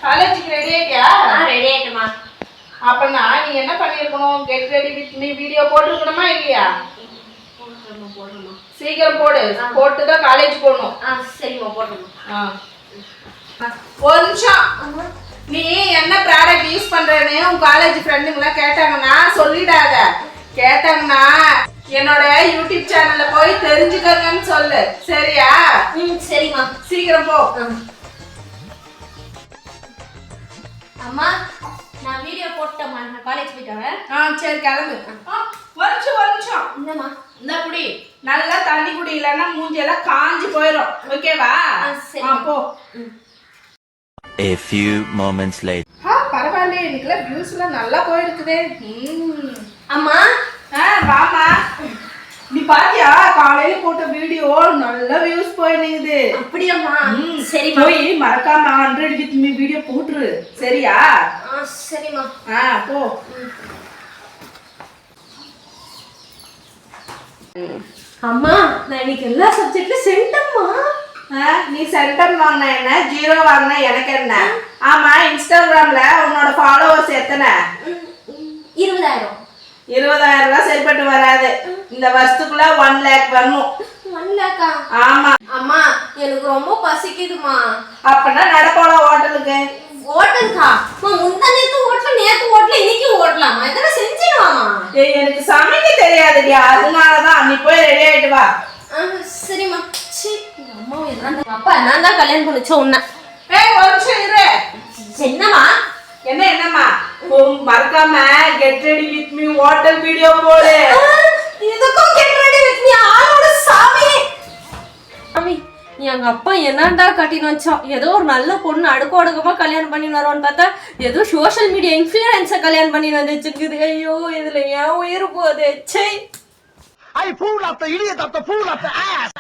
காலேஜுக்கு ready ஆயிட்டியா? Ready ஆயிட்டமா. அப்பனா நீ என்ன பண்ணிருக்கணும்? Get ready with me video போட்டுருக்கணுமா இல்லையா? போடுறோமா. சீக்கிரம் போடு. போட்டு தான் காலேஜ் போகணும். சரிம்மா போடுறோமா. ஒரு நிமிஷம். நீ என்ன ப்ராடக்ட் யூஸ் பண்றேன்னு உன் காலேஜ் ஃப்ரெண்டுங்களாம் கேட்டாங்கன்னா சொல்லிடாத. கேட்டாங்கன்னா என்னோட யூடியூப் சேனல்ல போய் தெரிஞ்சுக்கங்கன்னு சொல்லு. சரியா? சரிம்மா. சீக்கிரம் போ. அம்மா நான் வீடியோ போட்டேம்மா. நான் காலேஜ் போயிட்டு வரேன். சரி கிளம்பு. ஒரு நிமிஷம். என்னம்மா? இந்த குடி. நல்லா தண்ணி குடி, இல்லைன்னா மூஞ்சியெல்லாம் காஞ்சி போயிடும். ஓகேவா? போ. A few moments later. பரவாயில்லையே, இன்னைக்குலாம் வியூஸ்லாம் நல்லா போயிருக்குதே. அம்மா வாமா. நீ பாத்தியா காலையில போட்ட வீடியோ நல்ல வியூஸ் போயிருக்குது. அப்படியாம்மா? சரி போய் மறக்காம 100 with me வீடியோ போட்டுரு. சரியா? சரிம்மா. போ. அம்மா நான் இன்னைக்கு எல்லா சப்ஜெக்ட்லயும் சென்டம்மா. நீ சென்டம் வாங்கின என்ன, 0 வாங்கின எனக்கு என்ன? ஆமா, இன்ஸ்டாகிராம்ல உன்னோட ஃபாலோவர்ஸ் எத்தனை? 20,000. 20,000 சரிப்பட்டு வராது. இந்த வருஷத்துக்குள்ள 1 lakh வரணும். 1 lakh? ஆமா. அம்மா எனக்கு ரொம்ப பசிக்குதுமா. அப்பனா நடப்போல ஹோட்டலுக்கு. ஹோட்டலுக்கா? முந்தானேத்து ஹோட்டல், நேத்து ஹோட்டல், இன்னைக்கு ஹோட்டலாமா? இதெல்லாம் செஞ்சிடுவாமா? எனக்கு சமைக்க தெரியாதுடி, அதனாலதான். நீ போய் ரெடி ஆயிட்டு வா. சரிம்மா. அம்மா அப்பா நான் தான் கல்யாணம் பண்ணிச்சோம் உன்ன. ஒரு நிமிஷம் இரு. என்னம்மா? என்னம்மா? மறக்காம get ready with me hotel video போடு. இதுக்கும் கெட் ரெடி வித் மீ ஆளோட சாமி. சாமி எங்க அப்பா என்னடா கட்டின்னு வச்சோம். ஏதோ ஒரு நல்ல பொண்ணு அடுக்கோடுக்கமா கல்யாணம் பண்ணி வருவான்னு பார்த்தா ஏதோ சோஷியல் மீடியா இன்ஃப்ளூயன்ஸை கல்யாணம் பண்ணி வந்துச்சுக்குது. ஐயோ இதுல ஏன் உயிர் போகுது. சை. I fool of the idiot of the fool of the ass.